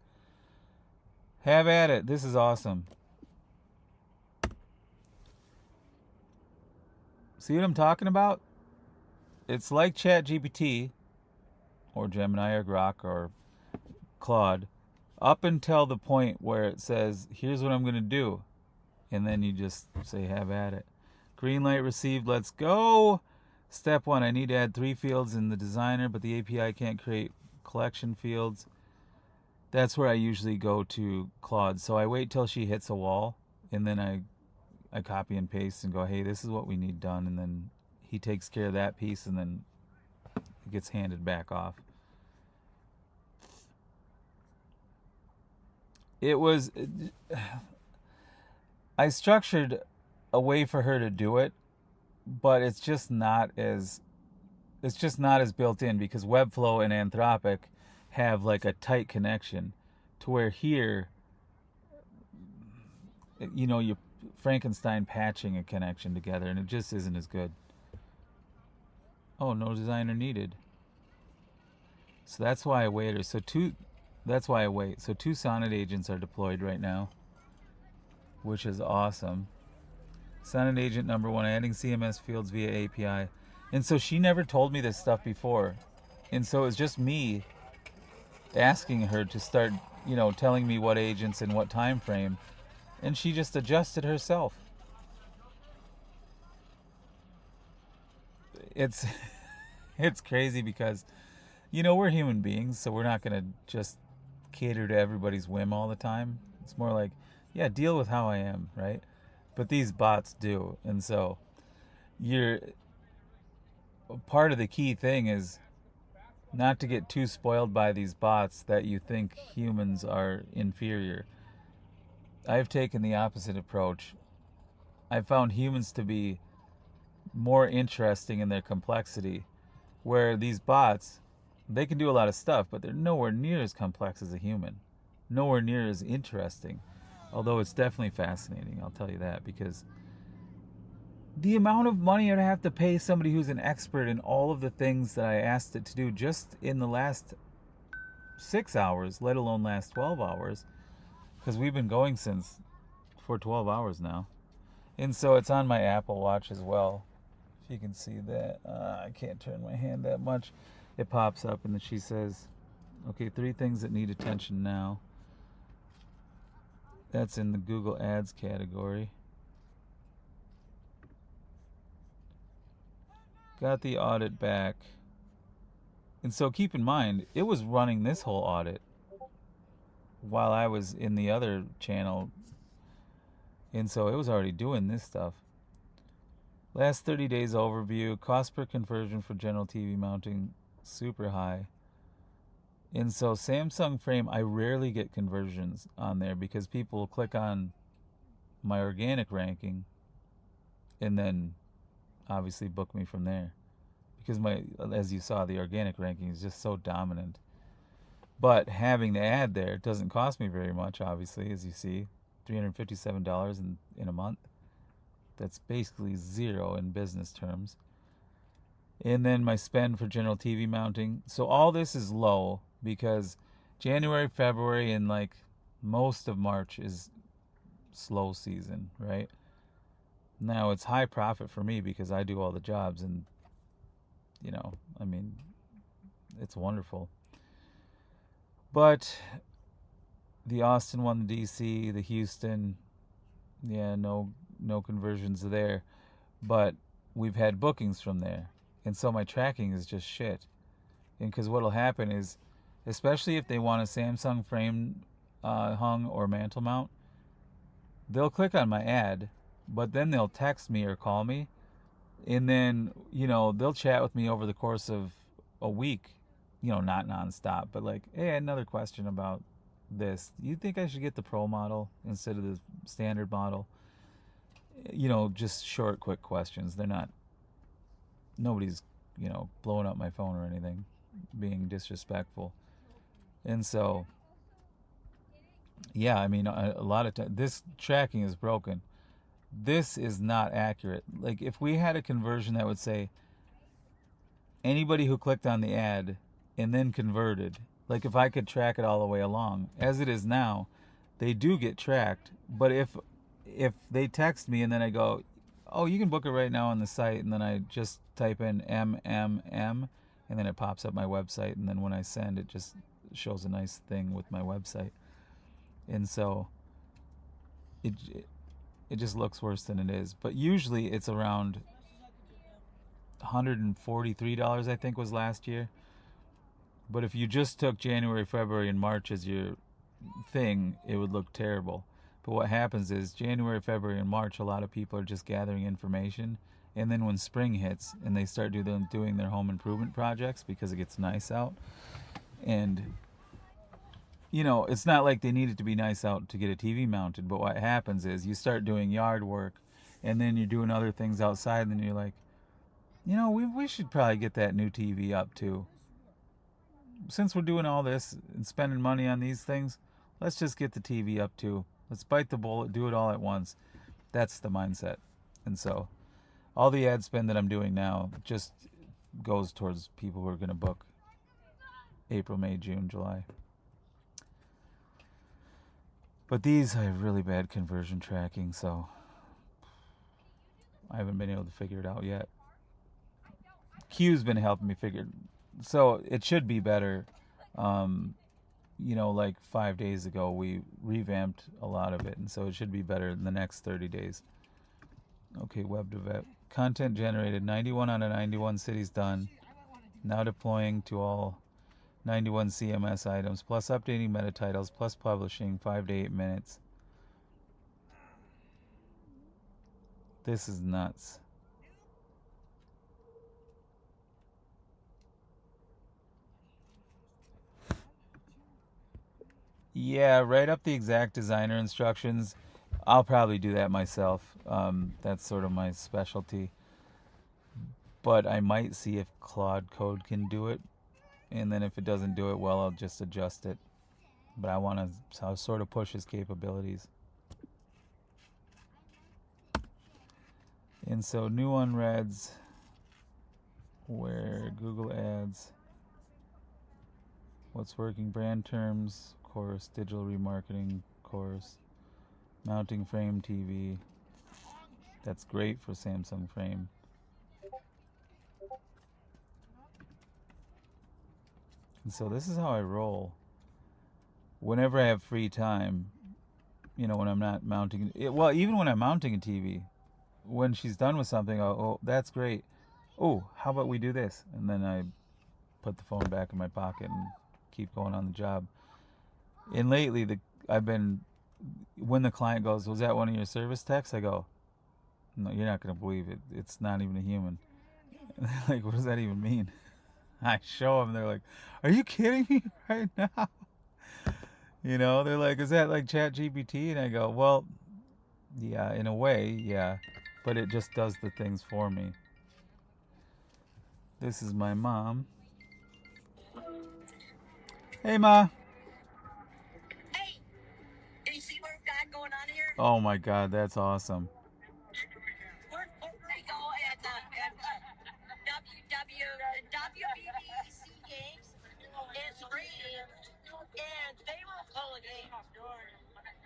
Have at it. This is awesome. See what I'm talking about? It's like ChatGPT or Gemini or Grok or Claude up until the point where it says, here's what I'm going to do. And then you just say, have at it. Green light received. Let's go. Step 1, I need to add 3 fields in the designer, but the API can't create collection fields. That's where I usually go to Claude. So I wait till she hits a wall, and then I copy and paste and go, hey, this is what we need done. And then he takes care of that piece, and then it gets handed back off. It was... I structured a way for her to do it, but it's just not as built in, because Webflow and Anthropic have like a tight connection to where here, you're Frankenstein patching a connection together, and it just isn't as good. Oh, no designer needed. So that's why I waited. That's why I wait. So 2 Sonnet agents are deployed right now, which is awesome. Sonnet agent number 1, adding CMS fields via API. And so she never told me this stuff before. And so it's just me asking her to start, telling me what agents and what time frame. And she just adjusted herself. It's it's crazy because, we're human beings, so we're not going to just cater to everybody's whim all the time. It's more like, yeah, deal with how I am, right? But these bots do. And so part of the key thing is not to get too spoiled by these bots that you think humans are inferior. I've taken the opposite approach. I found humans to be more interesting in their complexity, where these bots, they can do a lot of stuff, but they're nowhere near as complex as a human, nowhere near as interesting. Although it's definitely fascinating, I'll tell you that, because the amount of money I'd have to pay somebody who's an expert in all of the things that I asked it to do just in the last 6 hours, let alone last 12 hours, because we've been going for 12 hours now. And so it's on my Apple Watch as well. If you can see that. I can't turn my hand that much. It pops up and then she says, okay, 3 things that need attention now. That's in the Google Ads category. Got the audit back. And so keep in mind, it was running this whole audit while I was in the other channel. And so it was already doing this stuff. Last 30 days overview. Cost per conversion for general TV mounting, super high. And so Samsung Frame, I rarely get conversions on there because people click on my organic ranking and then obviously book me from there. Because as you saw, the organic ranking is just so dominant. But having the ad there doesn't cost me very much, obviously, as you see. $357 in a month. That's basically zero in business terms. And then my spend for general TV mounting. So all this is low because January, February, and like most of March is slow season, right? Now it's high profit for me because I do all the jobs and, it's wonderful. But the Austin one, the DC, the Houston, yeah, no conversions there. But we've had bookings from there. And so my tracking is just shit. And because what'll happen is, especially if they want a Samsung frame hung or mantle mount, they'll click on my ad, but then they'll text me or call me, and then they'll chat with me over the course of a week, not nonstop, but like, hey, I had another question about this. You think I should get the pro model instead of the standard model? Just short, quick questions. They're not. Nobody's blowing up my phone or anything, being disrespectful, and so yeah, I mean, a lot of times this tracking is broken. This is not accurate. Like if we had a conversion that would say anybody who clicked on the ad and then converted, like if I could track it all the way along, as it is now, they do get tracked. But if they text me and then I go, oh, you can book it right now on the site, and then I just type in MMM, and then it pops up my website, and then when I send, it just shows a nice thing with my website, and so it just looks worse than it is. But usually it's around $143, I think, was last year. But if you just took January, February, and March as your thing, it would look terrible. But what happens is January, February, and March, a lot of people are just gathering information. And then when spring hits and they start doing their home improvement projects because it gets nice out, and it's not like they need it to be nice out to get a TV mounted, but what happens is you start doing yard work, and then you're doing other things outside, and then you're like, we should probably get that new TV up too. Since we're doing all this and spending money on these things, let's just get the TV up too. Let's bite the bullet, do it all at once. That's the mindset. And so all the ad spend that I'm doing now just goes towards people who are going to book April, May, June, July. But these have really bad conversion tracking, so I haven't been able to figure it out yet. Q's been helping me figure it. So it should be better. Like 5 days ago, we revamped a lot of it, and so it should be better in the next 30 days. Okay, web dev. Content generated, 91 out of 91 cities done. Now deploying to all 91 CMS items, plus updating meta titles, plus publishing, 5 to 8 minutes. This is nuts. Yeah, write up the exact designer instructions. I'll probably do that myself. That's sort of my specialty. But I might see if Claude Code can do it. And then if it doesn't do it well, I'll just adjust it. But I want to sort of push his capabilities. And so new unreads, where Google Ads, what's working, brand terms, course, digital remarketing course, mounting frame TV. That's great for Samsung frame. And so this is how I roll. Whenever I have free time, when I'm not mounting it, well, even when I'm mounting a TV, when she's done with something, oh, that's great. Oh, how about we do this? And then I put the phone back in my pocket and keep going on the job. And lately, when the client goes, was that one of your service techs? I go, no, you're not going to believe it. It's not even a human. And they're like, what does that even mean? I show them. They're like, are you kidding me right now? They're like, is that like ChatGPT? And I go, well, yeah, in a way, yeah. But it just does the things for me. This is my mom. Hey, Ma. Hey, do you see what we've got going on here? Oh my God, that's awesome. We're going to go at the WBC games. It's raining, and they won't call a game.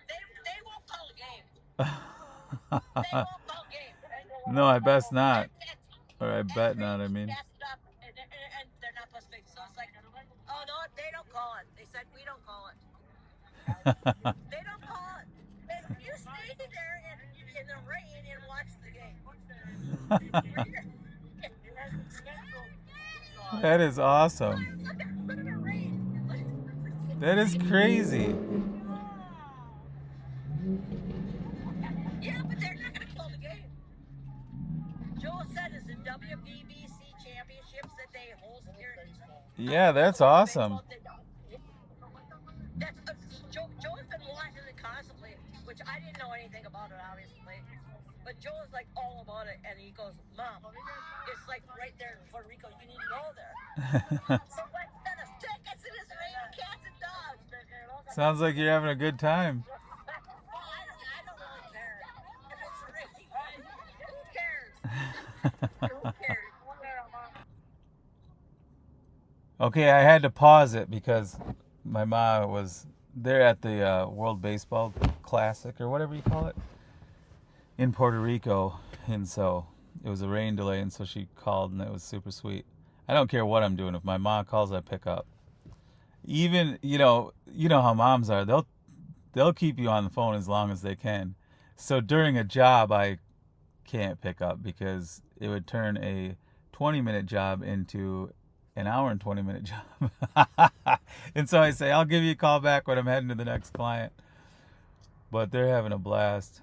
They won't call a game. They won't call a game. No, I best not. Or I bet not, I mean. And they're not supposed to make, so it's like, oh no, they don't call it. They said we don't call it. They don't call it. And you stay there in the rain and watch the game. That is awesome. Look at Reed. That is crazy. Yeah, but they're not going to call the game. Joel said it's the WBBC championships that they host here. Yeah, that's awesome. That's Joel's been watching it constantly, which I didn't know anything about it, obviously. But Joel's like all about it, and he goes, "Mom, it's like right there in Puerto Rico. You need to go there." So let's send us tickets, and it's raining cats and dogs. Sounds like you're having a good time. Well, I don't really care if it's raining. Who cares? Who cares? Okay, I had to pause it because my mom was there at the World Baseball Classic or whatever you call it in Puerto Rico, and so it was a rain delay, and so she called, and it was super sweet. I don't care what I'm doing. If my mom calls, I pick up. Even you know how moms are. They'll keep you on the phone as long as they can. So during a job, I can't pick up because it would turn a 20-minute job into an hour and 20-minute job. And so I say, I'll give you a call back when I'm heading to the next client. But they're having a blast.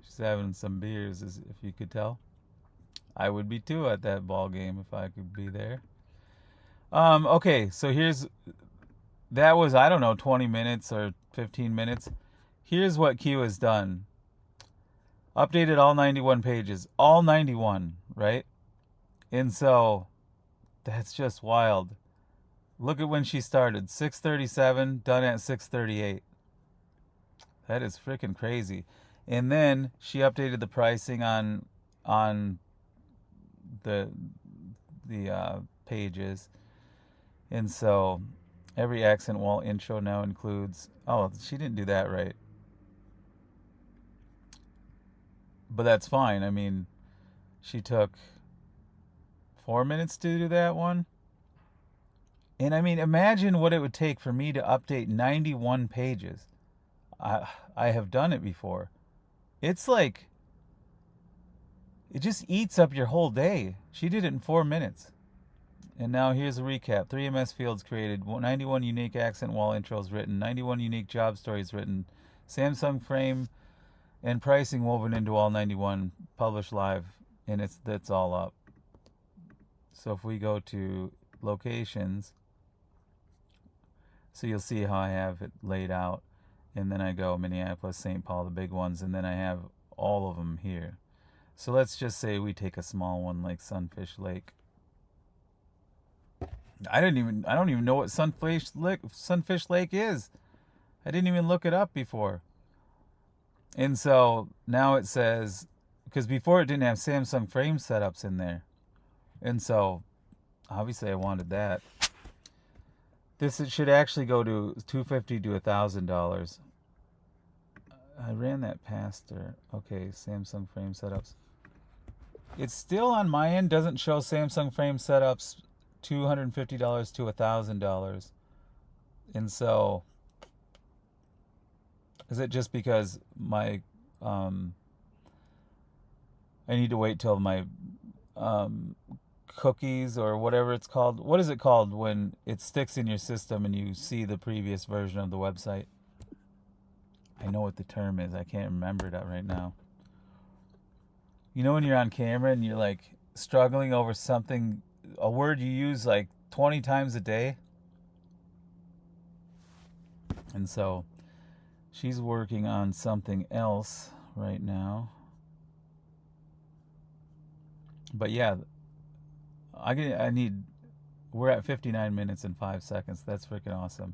She's having some beers, if you could tell. I would be too at that ball game if I could be there. Okay, so that was, I don't know, 20 minutes or 15 minutes. Here's what Q has done. Updated all 91 pages. All 91, right? And so that's just wild. Look at when she started. 6:37, done at 6:38. That is freaking crazy. And then she updated the pricing on the pages. And so every accent wall intro now includes... Oh, she didn't do that right. But that's fine. I mean, she took 4 minutes to do that one. And I mean, imagine what it would take for me to update 91 pages. I have done it before. It's like, it just eats up your whole day. She did it in 4 minutes. And now here's a recap. 3 MS fields created, 91 unique accent wall intros written, 91 unique job stories written, Samsung frame and pricing woven into all 91, published live, and that's all up. So if we go to locations, so you'll see how I have it laid out, and then I go Minneapolis, St. Paul, the big ones, and then I have all of them here. So let's just say we take a small one like Sunfish Lake. I don't even know what Sunfish Lake is. I didn't even look it up before. And so now it says, because before it didn't have Samsung frame setups in there. And so obviously I wanted that. This should actually go to $250 to $1,000. I ran that past her. Okay, Samsung frame setups. It's still on my end, doesn't show Samsung frame setups $250 to $1,000. And so, is it just because my I need to wait till my cookies or whatever it's called? What is it called when it sticks in your system and you see the previous version of the website? I know what the term is. I can't remember it right now. You know when you're on camera and you're like struggling over something, a word you use like 20 times a day? And so she's working on something else right now. But yeah, we're at 59 minutes and 5 seconds. That's freaking awesome.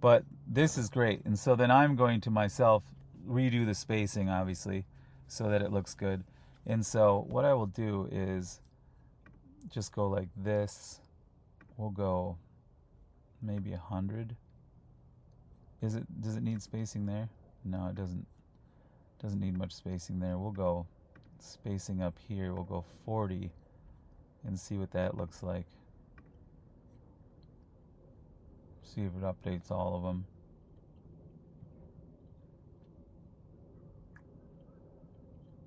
But this is great. And so then I'm going to myself redo the spacing, obviously, so that it looks good. And so what I will do is just go like this. We'll go maybe 100. Does it need spacing there? No, it doesn't need much spacing there. We'll go spacing up here. We'll go 40 and see what that looks like. See if it updates all of them.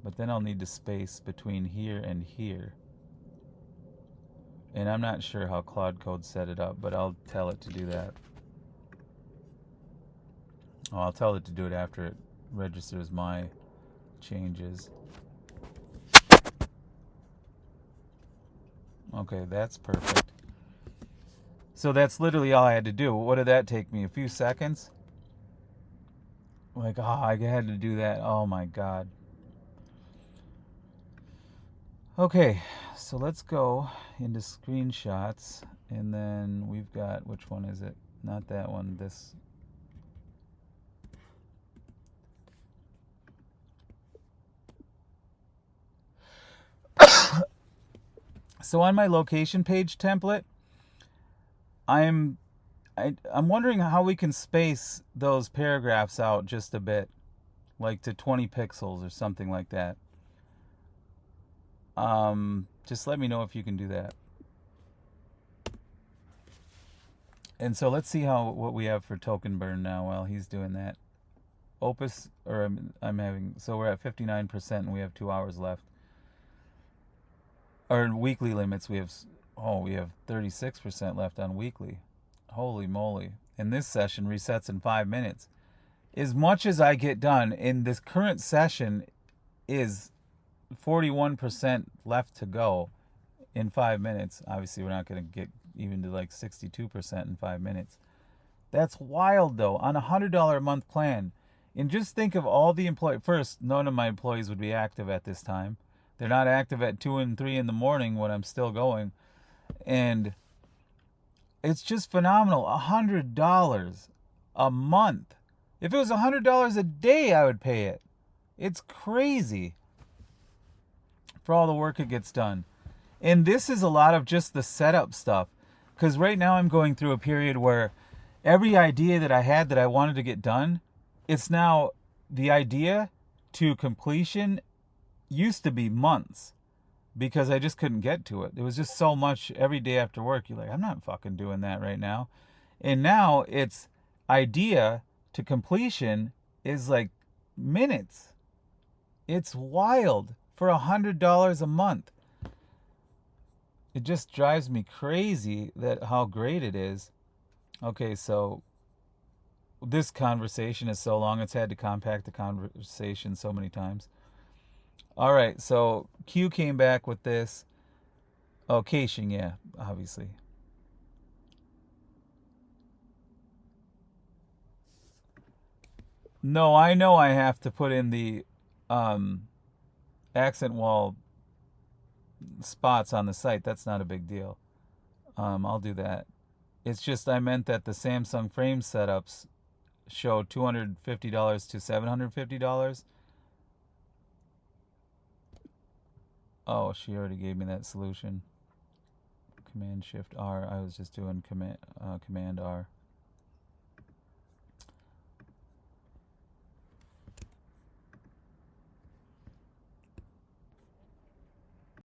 But then I'll need to space between here and here. And I'm not sure how Cloud Code set it up, but I'll tell it to do that. Oh, I'll tell it to do it after it registers my changes. Okay, that's perfect. So that's literally all I had to do. What did that take me? A few seconds? Like, I had to do that. Oh my God. Okay, so let's go into screenshots. And then we've got, which one is it? Not that one, this. So on my location page template, I'm wondering how we can space those paragraphs out just a bit, like to 20 pixels or something like that. Just let me know if you can do that. And so let's see what we have for token burn now while he's doing that. Opus, or I'm having, so we're at 59% and we have 2 hours left. Our weekly limits, we have 36% left on weekly. Holy moly. And this session resets in 5 minutes. As much as I get done in this current session is 41% left to go in 5 minutes. Obviously, we're not going to get even to like 62% in 5 minutes. That's wild, though, on a $100 a month plan. And just think of all the employees. First, none of my employees would be active at this time. They're not active at 2 and 3 in the morning when I'm still going. And it's just phenomenal. $100 a month. If it was $100 a day, I would pay it. It's crazy for all the work it gets done. And this is a lot of just the setup stuff. Because right now I'm going through a period where every idea that I had that I wanted to get done, it's now the idea to completion used to be months because I just couldn't get to it. There was just so much every day after work. You're like, I'm not fucking doing that right now. And now it's idea to completion is like minutes. It's wild for $100 a month. It just drives me crazy that how great it is. Okay, so this conversation is so long, it's had to compact the conversation so many times. All right, so Q came back with this. Oh, caching, yeah, obviously. No, I know I have to put in the accent wall spots on the site. That's not a big deal. I'll do that. It's just I meant that the Samsung frame setups show $250 to $750. Oh, she already gave me that solution. Command Shift R. I was just doing Command R.